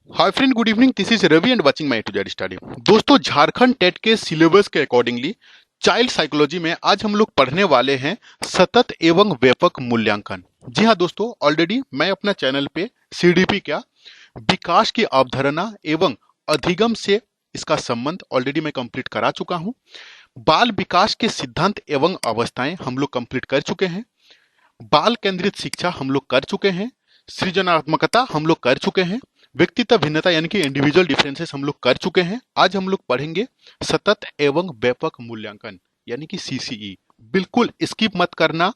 Hi friend, good evening. This is Ravi and watching my to Z study. दोस्तों, Jharkhand TET के syllabus के accordingly child psychology में आज हम लोग पढ़ने वाले हैं सतत एवं व्यापक मूल्यांकन। जी हाँ दोस्तों, ऑलरेडी मैं अपना चैनल पे सीडीपी क्या विकास की अवधारणा एवं अधिगम से इसका संबंध ऑलरेडी मैं कंप्लीट करा चुका हूँ। बाल विकास के सिद्धांत एवं अवस्थाएं हम लोग कंप्लीट कर चुके हैं। बाल केंद्रित शिक्षा हम लोग कर चुके हैं। सृजनात्मकता हम लोग कर चुके हैं। व्यक्तित्व भिन्नता यानी कि इंडिविजुअल डिफरेंसेस हम लोग कर चुके हैं। आज हम लोग पढ़ेंगे सतत एवं व्यापक मूल्यांकन यानी कि सीसीई। बिल्कुल स्किप मत करना।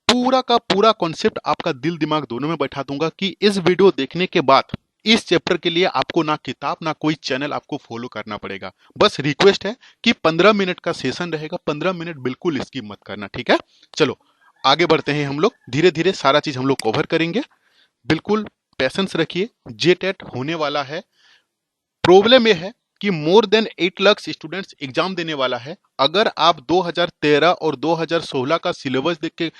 पूरा का पूरा कॉन्सेप्ट आपका दिल दिमाग दोनों में बैठा दूंगा कि इस वीडियो देखने के बाद इस चैप्टर के लिए आपको ना किताब ना कोई चैनल आपको फॉलो करना पड़ेगा। बस रिक्वेस्ट है कि 15 मिनट का सेशन रहेगा, 15 मिनट बिल्कुल स्किप मत करना, ठीक है। चलो आगे बढ़ते हैं। हम लोग धीरे धीरे सारा चीज हम लोग कवर करेंगे। बिल्कुल पेशेंस रखिए। जेटेट होने वाला है। प्रॉब्लम यह है कि more than 8 lakh students exam देने वाला है। अगर आप 2013 और 2016 का सिलेबस देख के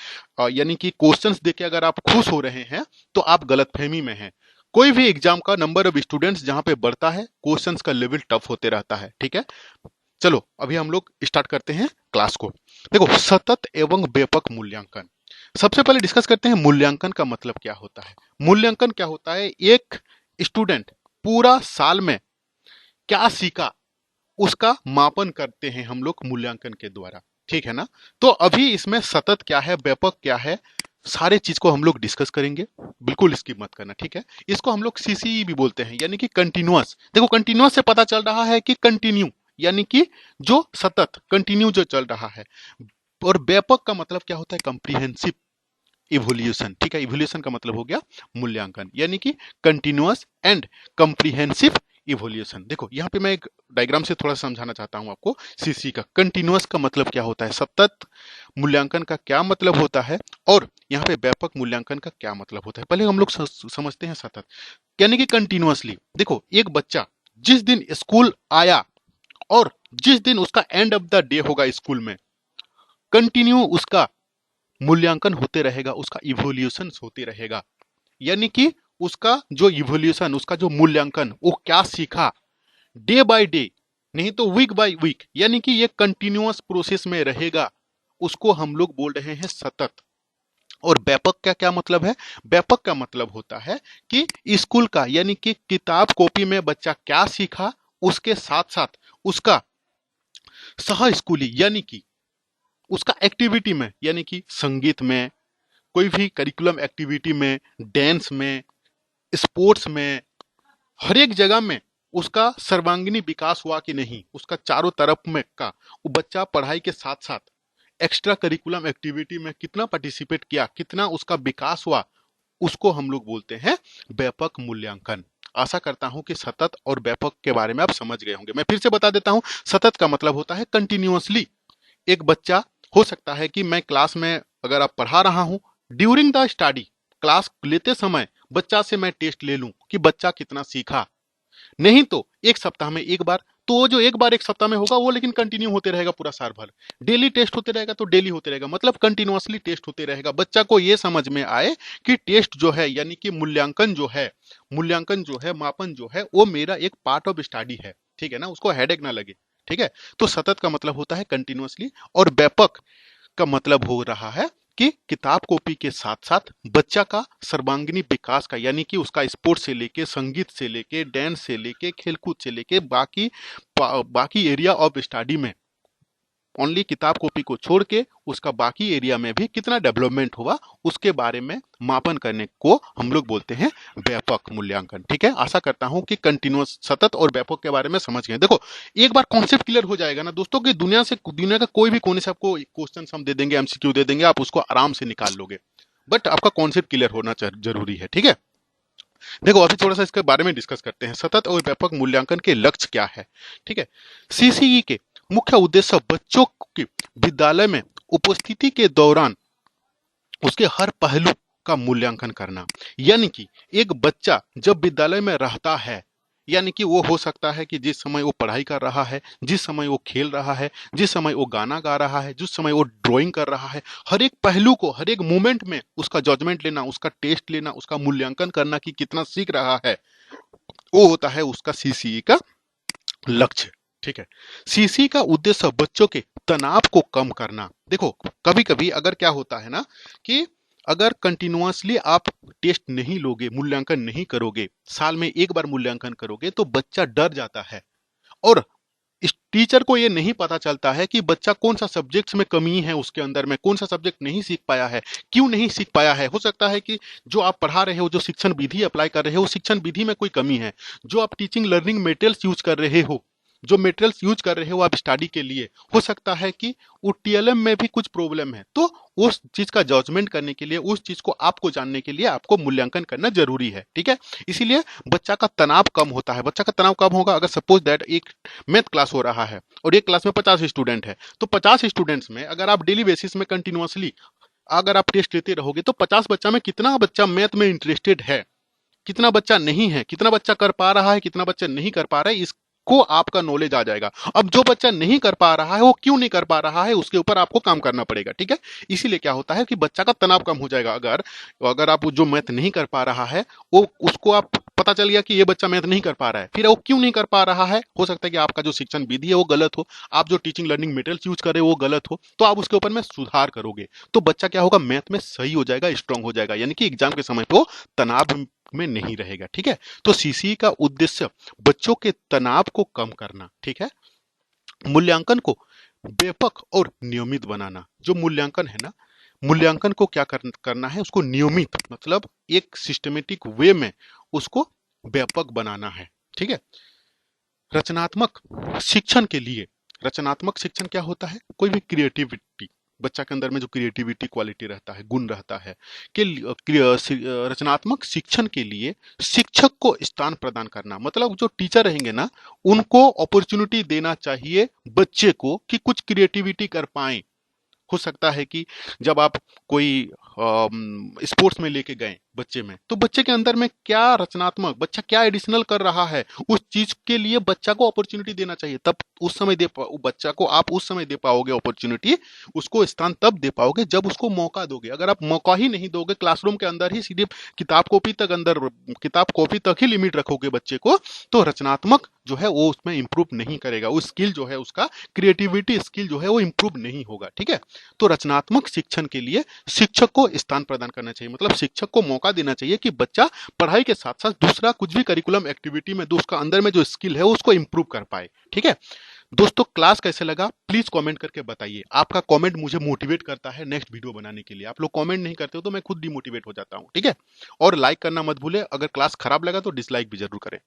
यानी कि क्वेश्चंस देख के अगर आप खुश हो रहे हैं तो आप गलतफहमी में हैं। कोई भी एग्जाम का नंबर ऑफ स्टूडेंट्स जहां पे बढ़ता है, क्वेश्चंस का लेवल टफ होते रहता है, ठीक है। चलो अभी हम लोग स्टार्ट करते हैं क्लास को। देखो, सतत एवं व्यापक मूल्यांकन। सबसे पहले डिस्कस करते हैं मूल्यांकन का मतलब क्या होता है। मूल्यांकन क्या होता है? एक स्टूडेंट पूरा साल में क्या सीखा उसका मापन करते हैं हम लोग मूल्यांकन के द्वारा, ठीक है ना। तो अभी इसमें सतत क्या है, व्यापक क्या है, सारे चीज को हम लोग डिस्कस करेंगे। बिल्कुल स्किप मत करना, ठीक है। इसको हम लोग सीसीई भी बोलते हैं यानी कि कंटिन्यूअस। देखो, कंटिन्यूअस से पता चल रहा है कि कंटिन्यू यानी कि जो सतत कंटिन्यू जो चल रहा है। और व्यापक का मतलब क्या होता है? कंप्रीहेंसिव इवोल्यूशन, ठीक है। इवोल्यूशन का मतलब हो गया मूल्यांकन यानी कि कंटिन्यूअस एंड कंप्रीहेंसिव इवोल्यूशन। देखो यहाँ पे मैं एक डायग्राम से थोड़ा समझाना चाहता हूं आपको। सीसी का कंटिन्यूअस का मतलब क्या होता है, सतत मूल्यांकन का क्या मतलब होता है, और यहाँ पे व्यापक मूल्यांकन का क्या मतलब होता है। पहले हम लोग समझते हैं सतत यानी कि कंटिन्यूअसली। देखो, एक बच्चा जिस दिन स्कूल आया और जिस दिन उसका एंड ऑफ द डे होगा स्कूल में, कंटिन्यू उसका मूल्यांकन होते रहेगा, उसका इवोल्यूशन होते रहेगा। यानी कि उसका जो इवोल्यूशन, उसका जो मूल्यांकन, वो क्या सीखा डे बाय डे, नहीं तो वीक बाय वीक, यानी कि ये कंटिन्यूअस प्रोसेस में रहेगा। उसको हम लोग बोल रहे हैं सतत। और व्यापक का क्या मतलब है? व्यापक का मतलब होता है कि स्कूल का यानी कि किताब कॉपी में बच्चा क्या सीखा, उसके साथ साथ उसका सह स्कूली यानी कि उसका एक्टिविटी में, यानी कि संगीत में, कोई भी करिकुलम एक्टिविटी में, डांस में, स्पोर्ट्स में, हर एक जगह में उसका सर्वांगीण विकास हुआ कि नहीं, उसका चारों तरफ में का वो बच्चा पढ़ाई के साथ साथ एक्स्ट्रा करिकुलम एक्टिविटी में कितना पार्टिसिपेट किया, कितना उसका विकास हुआ, उसको हम लोग बोलते हैं व्यापक मूल्यांकन। आशा करता हूं कि सतत और व्यापक के बारे में आप समझ गए होंगे। मैं फिर से बता देता हूं। सतत का मतलब होता है कंटिन्यूअसली। एक बच्चा, हो सकता है कि मैं क्लास में अगर आप पढ़ा रहा हूं, ड्यूरिंग द स्टडी, क्लास लेते समय बच्चा से मैं टेस्ट ले लूं कि बच्चा कितना सीखा। नहीं तो एक सप्ताह में एक बार, तो वो जो एक बार एक सप्ताह में होगा वो लेकिन कंटिन्यू होते रहेगा पूरा साल भर। डेली टेस्ट होते रहेगा तो डेली होते रहेगा, मतलब कंटिन्यूअसली टेस्ट होते रहेगा। बच्चा को ये समझ में आए कि टेस्ट जो है यानी कि मूल्यांकन जो है, मापन जो है, वो मेरा एक पार्ट ऑफ स्टडी है, ठीक है ना। उसको हेडेक ना लगे, ठीक है। तो सतत का मतलब होता है कंटिन्यूअसली, और व्यापक का मतलब हो रहा है कि किताब कॉपी के साथ साथ बच्चा का सर्वांगीण विकास का, यानी कि उसका स्पोर्ट्स से लेके, संगीत से लेके, डांस से लेके, खेलकूद से लेके, बाकी एरिया ऑफ स्टडी में, ओनली किताब कॉपी को छोड़ के उसका बाकी एरिया में भी कितना डेवलपमेंट हुआ, उसके बारे में मापन करने को हम लोग बोलते हैं व्यापक मूल्यांकन, ठीक है। आशा करता हूं कि कंटिन्यूअस, सतत और व्यापक के बारे में समझ गए। देखो, एक बार कॉन्सेप्ट क्लियर हो जाएगा ना दोस्तों, कि दुनिया का कोई भी कोने से आपको क्वेश्चन हम दे देंगे, एमसीक्यू दे देंगे, आप उसको आराम से निकाल लोगे। बट आपका कॉन्सेप्ट क्लियर होना जरूरी है, ठीक है। देखो अभी थोड़ा सा इसके बारे में डिस्कस करते हैं। सतत और व्यापक मूल्यांकन के लक्ष्य क्या है, ठीक है। सीसीई के मुख्य उद्देश्य बच्चों की विद्यालय में उपस्थिति के दौरान उसके हर पहलू का मूल्यांकन करना। यानी कि एक बच्चा जब विद्यालय में रहता है, यानी कि वो हो सकता है कि जिस समय वो पढ़ाई कर रहा है, जिस समय वो खेल रहा है, जिस समय वो गाना गा रहा है, जिस समय वो ड्राइंग कर रहा है, हर एक पहलू को, हर एक मोमेंट में उसका जजमेंट लेना, उसका टेस्ट लेना, उसका मूल्यांकन करना कि कितना सीख रहा है। वो होता है उसका सीसीई का लक्ष्य। ठीक है। सीसी का उद्देश्य बच्चों के तनाव को कम करना। देखो, कभी कभी अगर क्या होता है ना कि अगर कंटिन्यूअसली आप टेस्ट नहीं लोगे, मूल्यांकन नहीं करोगे, साल में एक बार मूल्यांकन करोगे, तो बच्चा डर जाता है। और इस टीचर को ये नहीं पता चलता है कि बच्चा कौन सा सब्जेक्ट्स में कमी है, उसके अंदर में कौन सा सब्जेक्ट नहीं सीख पाया है, क्यों नहीं सीख पाया है। हो सकता है कि जो आप पढ़ा रहे हो, जो शिक्षण विधि अप्लाई कर रहे हो, शिक्षण विधि में कोई कमी है। जो आप टीचिंग लर्निंग मटेरियल्स यूज कर रहे हो, जो मटेरियल्स यूज कर रहे हो आप स्टडी के लिए, हो सकता है कि वो टीएलएम में भी कुछ प्रॉब्लम है। तो उस चीज का जजमेंट करने के लिए, उस चीज को आपको जानने के लिए आपको मूल्यांकन करना जरूरी है। ठीक है। इसीलिए बच्चा का तनाव कम होता है। बच्चा का तनाव कम होगा अगर सपोज दैट एक मैथ क्लास हो रहा है और एक क्लास में 50 स्टूडेंट है, तो 50 स्टूडेंट्स में अगर आप डेली बेसिस में कंटिन्यूअसली अगर आप टेस्ट लेते रहोगे, तो 50 बच्चा में कितना बच्चा मैथ में इंटरेस्टेड है, कितना बच्चा नहीं है, कितना बच्चा कर पा रहा है, कितना बच्चा नहीं कर पा रहा है, इसको आपका नॉलेज आ जाएगा। अब जो बच्चा नहीं कर पा रहा है वो क्यों नहीं कर पा रहा है, उसके ऊपर आपको काम करना पड़ेगा। ठीक है। इसीलिए क्या होता है कि बच्चा का तनाव कम हो जाएगा। अगर अगर आप जो मैथ नहीं कर पा रहा है, वो उसको आप पता चल गया कि ये बच्चा मैथ नहीं कर पा रहा है, फिर वो क्यों नहीं कर पा रहा है। हो सकता है कि आपका जो शिक्षण विधि है वो गलत हो, आप जो टीचिंग लर्निंग मटेरियल यूज कर रहे हो वो गलत हो, तो आप उसके ऊपर में सुधार करोगे, तो बच्चा क्या होगा, मैथ में सही हो जाएगा, स्ट्रांग हो जाएगा, यानी कि एग्जाम के समय पे वो तनाव में नहीं रहेगा। ठीक है। तो सीसी का उद्देश्य बच्चों के तनाव को कम करना। ठीक है। मूल्यांकन को व्यापक और नियमित बनाना। जो मूल्यांकन है ना, मूल्यांकन को क्या करना है, उसको नियमित मतलब एक सिस्टमेटिक वे में उसको व्यापक बनाना है। ठीक है। रचनात्मक शिक्षण के लिए, रचनात्मक शिक्षण क्या होता है, कोई भी क्रिएटिविटी, बच्चा के अंदर में जो क्रिएटिविटी क्वालिटी रहता है, गुण रहता है, कि रचनात्मक शिक्षण के लिए शिक्षक को स्थान प्रदान करना। मतलब जो टीचर रहेंगे ना, उनको अपॉर्चुनिटी देना चाहिए बच्चे को कि कुछ क्रिएटिविटी कर पाए। हो सकता है कि जब आप कोई स्पोर्ट्स में लेके गए बच्चे में, तो बच्चे के अंदर में क्या रचनात्मक, बच्चा क्या एडिशनल कर रहा है, उस चीज के लिए बच्चा को अपॉर्चुनिटी देना चाहिए। तब उस समय बच्चा को आप उस समय दे पाओगे अपॉर्चुनिटी, उसको स्थान तब दे पाओगे जब उसको मौका दोगे। अगर आप मौका ही नहीं दोगे, क्लासरूम के अंदर ही सीधे किताब कॉपी तक ही लिमिट रखोगे बच्चे को, तो रचनात्मक जो है वो उसमें इंप्रूव नहीं करेगा, वो स्किल जो है उसका, क्रिएटिविटी स्किल जो है वो इंप्रूव नहीं होगा। ठीक है। तो रचनात्मक शिक्षण के लिए शिक्षक को स्थान प्रदान करना चाहिए, मतलब शिक्षक को मौका देना चाहिए कि बच्चा पढ़ाई के साथ साथ दूसरा कुछ भी करिकुलम एक्टिविटी में, उसका अंदर में जो स्किल है उसको इंप्रूव कर पाए। ठीक है। दोस्तों, क्लास कैसे लगा प्लीज कमेंट करके बताइए। आपका कमेंट मुझे मोटिवेट करता है नेक्स्ट वीडियो बनाने के लिए। आप लोग कमेंट नहीं करते हो तो मैं खुद डिमोटिवेट हो जाता हूं। ठीक है। और लाइक करना मत भूले, अगर क्लास खराब लगा तो डिसलाइक भी जरूर करें।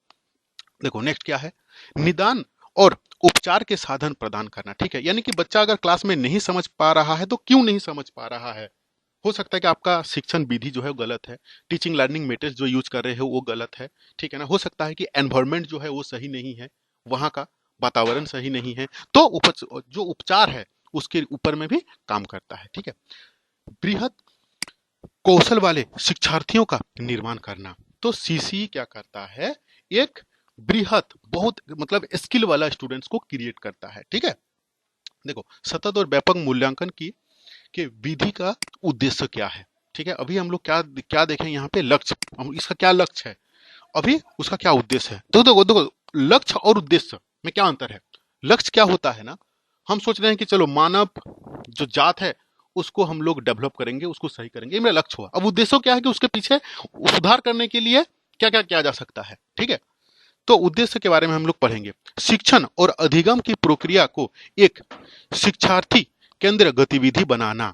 देखो नेक्स्ट क्या है, निदान और उपचार के साधन प्रदान करना। ठीक है। यानी कि बच्चा अगर क्लास में नहीं समझ पा रहा है तो क्यों नहीं समझ पा रहा है। हो सकता है कि आपका शिक्षण विधि जो है वो गलत है, टीचिंग लर्निंग मेथड्स जो यूज कर रहे हो वो गलत है। ठीक है ना। हो सकता है कि एनवायरनमेंट जो है वो सही नहीं है, वहां का वातावरण सही नहीं है, तो जो उपचार है उसके ऊपर में भी काम करता है। ठीक है। बृहद कौशल वाले शिक्षार्थियों का निर्माण करना। तो सीसी क्या करता है, एक बृहद बहुत मतलब स्किल वाला स्टूडेंट्स को क्रिएट करता है। ठीक है। देखो, सतत और व्यापक मूल्यांकन की के विधि का उद्देश्य क्या है। ठीक है। अभी हम लोग क्या क्या देखें यहाँ पे, लक्ष्य, इसका क्या लक्ष्य है, अभी उसका क्या उद्देश्य है। तो देखो देखो, लक्ष्य और उद्देश्य में क्या अंतर है। लक्ष्य क्या होता है ना, हम सोच रहे हैं कि चलो मानव जो जात है उसको हम लोग डेवलप करेंगे, उसको सही करेंगे, ये मेरा लक्ष्य हुआ। अब उद्देश्य क्या है कि उसके पीछे सुधार करने के लिए क्या क्या किया जा सकता है। ठीक है। तो उद्देश्य के बारे में हम लोग पढ़ेंगे। शिक्षण और अधिगम की प्रक्रिया को एक शिक्षार्थी केंद्र गतिविधि बनाना।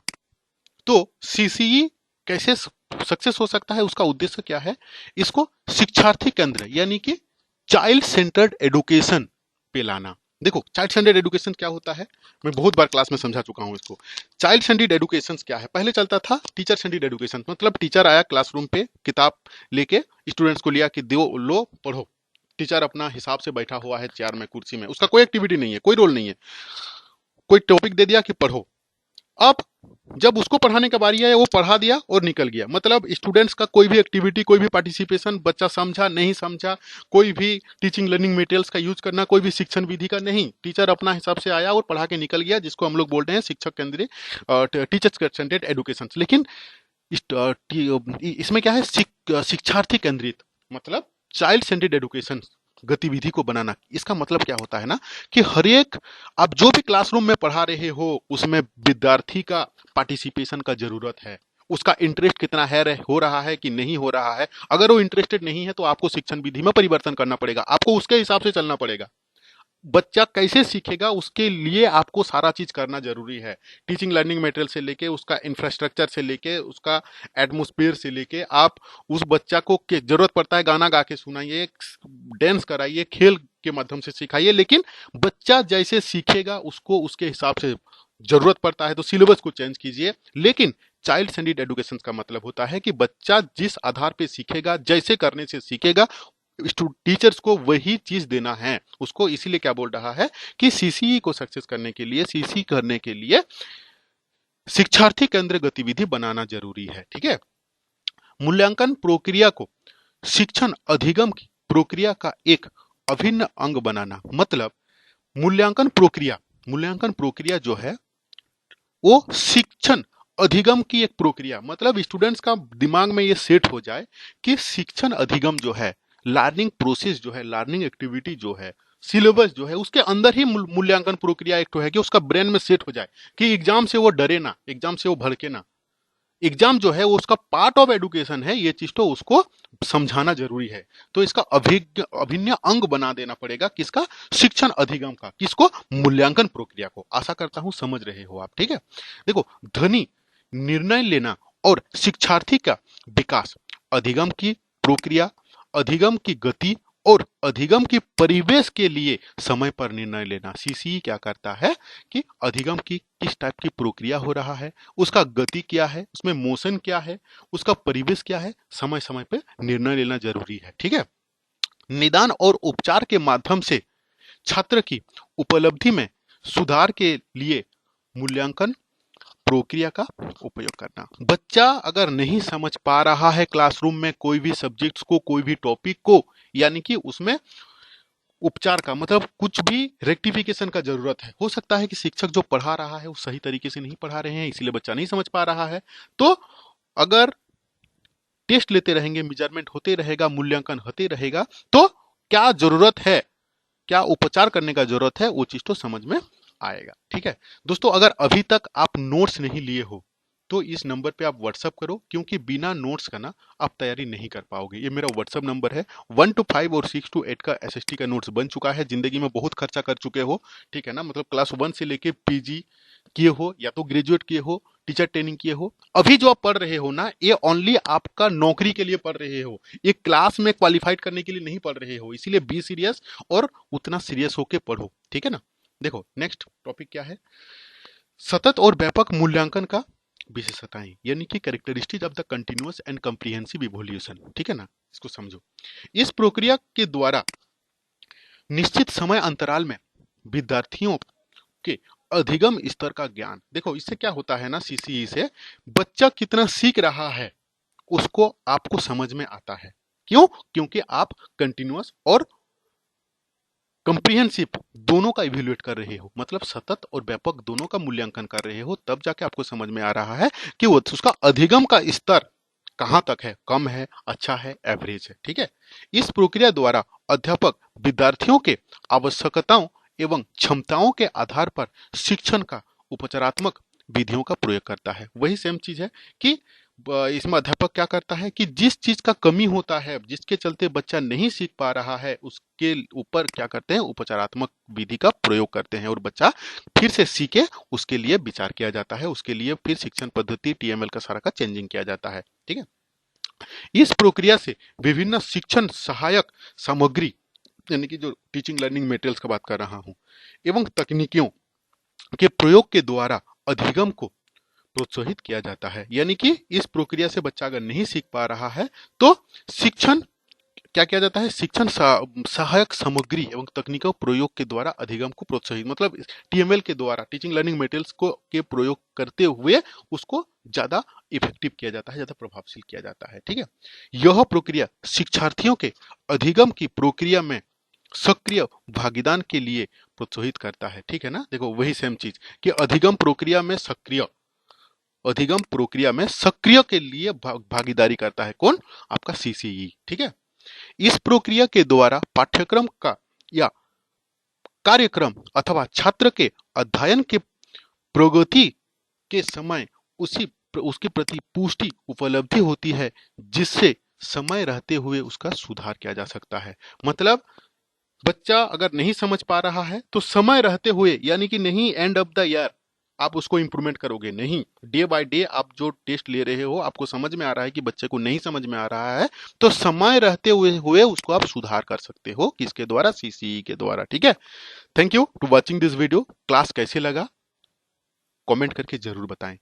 तो सीसीई कैसे सक्सेस हो सकता है, उसका उद्देश्य क्या है, इसको शिक्षार्थी केंद्र यानी कि चाइल्ड सेंटर्ड एडुकेशन पे लाना। देखो, चाइल्ड सेंटर्ड एडुकेशन क्या होता है, मैं बहुत बार क्लास में समझा चुका हूं इसको। चाइल्ड सेंटर्ड एडुकेशन क्या है, पहले चलता था टीचर सेंटर्ड एडुकेशन, मतलब टीचर आया क्लासरूम पे, किताब लेके स्टूडेंट्स को लिया कि दो लो पढ़ो। टीचर अपना हिसाब से बैठा हुआ है चेयर में, कुर्सी में, उसका कोई एक्टिविटी नहीं है, कोई रोल नहीं है, कोई टॉपिक दे दिया कि पढ़ो। अब जब उसको पढ़ाने का बारी है वो पढ़ा दिया और निकल गया। मतलब स्टूडेंट्स का कोई भी एक्टिविटी, कोई भी पार्टिसिपेशन, बच्चा समझा नहीं समझा, कोई भी टीचिंग लर्निंग मटेरियल्स का यूज करना, कोई भी शिक्षण विधि का नहीं। टीचर अपना हिसाब से आया और पढ़ा के निकल गया, जिसको हम लोग बोलते हैं शिक्षक केंद्रीय टीचर सेंटर्ड एडुकेशन। लेकिन इसमें क्या है, शिक्षार्थी केंद्रित, मतलब चाइल्ड सेंटर्ड एजुकेशन गतिविधि को बनाना, इसका मतलब क्या होता है ना कि हर एक आप जो भी क्लासरूम में पढ़ा रहे हो उसमें विद्यार्थी का पार्टिसिपेशन का जरूरत है। उसका इंटरेस्ट कितना है, हो रहा है कि नहीं हो रहा है। अगर वो इंटरेस्टेड नहीं है तो आपको शिक्षण विधि में परिवर्तन करना पड़ेगा, आपको उसके हिसाब से चलना पड़ेगा। बच्चा कैसे सीखेगा उसके लिए आपको सारा चीज करना जरूरी है। टीचिंग लर्निंग मटेरियल से लेके उसका इंफ्रास्ट्रक्चर से लेके उसका एटमॉस्फेयर से लेके आप उस बच्चा को जरूरत पड़ता है गाना गा के सुनाइए, डांस कराइए, खेल के माध्यम से सिखाइए, लेकिन बच्चा जैसे सीखेगा उसको उसके हिसाब से जरूरत पड़ता है तो सिलेबस को चेंज कीजिए। लेकिन चाइल्ड सेंटर्ड एजुकेशन का मतलब होता है कि बच्चा जिस आधार पे सीखेगा, जैसे करने से सीखेगा, टीचर्स को वही चीज देना है उसको। इसीलिए क्या बोल रहा है कि सीसीई को सक्सेस करने के लिए, सीसी करने के लिए शिक्षार्थी केंद्र गतिविधि बनाना जरूरी है। ठीक है। मूल्यांकन प्रक्रिया को शिक्षण अधिगम की प्रक्रिया का एक अभिन्न अंग बनाना, मतलब मूल्यांकन प्रक्रिया जो है वो शिक्षण अधिगम की एक प्रक्रिया, मतलब स्टूडेंट्स का दिमाग में ये सेट हो जाए कि शिक्षण अधिगम जो है, लर्निंग प्रोसेस जो है, लर्निंग एक्टिविटी जो है, सिलेबस जो है, उसके अंदर ही मूल्यांकन प्रक्रिया एक तो है कि उसका ब्रेन में सेट हो जाए कि एग्जाम से वो डरे ना, एग्जाम से वो भड़के ना। एग्जाम जो है वो उसका पार्ट ऑफ एजुकेशन है, ये चीज तो उसको समझाना जरूरी है। तो इसका अभिन्न अंग बना देना पड़ेगा किसका, शिक्षण अधिगम का। किसको, मूल्यांकन प्रक्रिया को। आशा करता हूं समझ रहे हो आप। ठीक है। देखो, ध्वनि निर्णय लेना और शिक्षार्थी का विकास, अधिगम की प्रक्रिया, अधिगम की गति और अधिगम की परिवेश के लिए समय पर निर्णय लेना। सीसीई क्या करता है कि अधिगम की किस टाइप की प्रक्रिया हो रहा है, उसका गति क्या है, उसमें मोशन क्या है, उसका परिवेश क्या है, समय समय पे निर्णय लेना जरूरी है। ठीक है। निदान और उपचार के माध्यम से छात्र की उपलब्धि में सुधार के लिए मूल्यांकन प्रक्रिया का उपयोग करना। बच्चा अगर नहीं समझ पा रहा है क्लासरूम में कोई भी सब्जेक्ट्स को, कोई भी टॉपिक को, यानी कि उसमें उपचार का मतलब कुछ भी रेक्टिफिकेशन का जरूरत है। हो सकता है कि शिक्षक जो पढ़ा रहा है वो सही तरीके से नहीं पढ़ा रहे हैं, इसीलिए बच्चा नहीं समझ पा रहा है। तो अगर टेस्ट लेते रहेंगे, मेजरमेंट होते रहेगा, मूल्यांकन होते रहेगा, तो क्या जरूरत है, क्या उपचार करने का जरूरत है, वो चीज तो समझ में आएगा। ठीक है दोस्तों, अगर अभी तक आप नोट्स नहीं लिए हो तो इस नंबर पे आप व्हाट्सअप करो, क्योंकि बिना नोट्स का ना आप तैयारी नहीं कर पाओगे। ये मेरा व्हाट्सअप नंबर है। 1 to 5 और 6 to 8 का एसएसटी का नोट्स बन चुका है। जिंदगी में बहुत खर्चा कर चुके हो, ठीक है ना, मतलब क्लास 1 से लेके पीजी किए हो या तो ग्रेजुएट किए हो, टीचर ट्रेनिंग किए हो। अभी जो आप पढ़ रहे हो ना, ये ओनली आपका नौकरी के लिए पढ़ रहे हो, ये क्लास में क्वालिफाइड करने के लिए नहीं पढ़ रहे हो। इसीलिए बी सीरियस और उतना सीरियस होके पढ़ो। ठीक है ना। देखो नेक्स्ट टॉपिक क्या है, सतत और व्यापक मूल्यांकन का विशेषताएं, यानी कि characteristic of the continuous and comprehensive evolution. ठीक है ना, इसको समझो। इस प्रक्रिया के द्वारा निश्चित समय अंतराल में विद्यार्थियों के अधिगम स्तर का ज्ञान, देखो इससे क्या होता है ना, सीसीई से बच्चा कितना सीख रहा है उसको आपको समझ में आता है। क्यों, क्योंकि आप कंटिन्यूअस और कंप्रीहेंसिव दोनों का इवेल्युएट कर रहे हो, मतलब सतत और व्यापक दोनों का मूल्यांकन कर रहे हो, तब जाके आपको समझ में आ रहा है कि वो उसका अधिगम का स्तर कहां तक है, कम है, अच्छा है, एवरेज है। ठीक है। इस प्रक्रिया द्वारा अध्यापक विद्यार्थियों के आवश्यकताओं एवं क्षमताओं के आधार पर शिक्षण का उपचारात्मक विधियों का प्रयोग करता है। वही सेम चीज है कि इसमें अध्यापक क्या करता है कि जिस चीज का कमी होता है, जिसके चलते बच्चा नहीं सीख पा रहा है, उसके ऊपर क्या करते हैं, उपचारात्मक विधि का प्रयोग करते हैं और बच्चा फिर से सीखे, उसके लिए विचार किया जाता है, उसके लिए फिर शिक्षण पद्धति टीएमएल का सारा का चेंजिंग किया जाता है। ठीक है। इस प्रक्रिया से विभिन्न शिक्षण सहायक सामग्री, यानी कि जो टीचिंग लर्निंग मटेरियल्स का बात कर रहा हूं, एवं तकनीकियों के प्रयोग के द्वारा अधिगम को प्रोत्साहित किया जाता है। यानी कि इस प्रक्रिया से बच्चा अगर नहीं सीख पा रहा है तो शिक्षण क्या किया जाता है, शिक्षण सहायक सामग्री एवं तकनीकों प्रयोग के द्वारा अधिगम को प्रोत्साहित, मतलब टीएमएल के द्वारा, टीचिंग लर्निंग मटेरियल्स को के प्रयोग करते हुए उसको ज्यादा इफेक्टिव किया जाता है, ज्यादा प्रभावशील किया जाता है। ठीक है। यह प्रक्रिया शिक्षार्थियों के अधिगम की प्रक्रिया में सक्रिय भागीदार के लिए प्रोत्साहित करता है। ठीक है ना। देखो वही सेम चीज कि अधिगम प्रक्रिया में सक्रिय के लिए भागीदारी करता है कौन, आपका सीसीई। ठीक है। इस प्रक्रिया के द्वारा पाठ्यक्रम का या कार्यक्रम अथवा छात्र के अध्ययन के प्रगति के समय उसके प्रति पुष्टि उपलब्धि होती है, जिससे समय रहते हुए उसका सुधार किया जा सकता है। मतलब बच्चा अगर नहीं समझ पा रहा है तो समय रहते हुए, यानी कि नहीं एंड ऑफ द ईयर आप उसको इंप्रूवमेंट करोगे, नहीं, डे बाय डे आप जो टेस्ट ले रहे हो, आपको समझ में आ रहा है कि बच्चे को नहीं समझ में आ रहा है, तो समय रहते हुए उसको आप सुधार कर सकते हो, किसके द्वारा? सीसीई के द्वारा। ठीक है, thank you to watching this video. Class कैसे लगा कमेंट करके जरूर बताएं।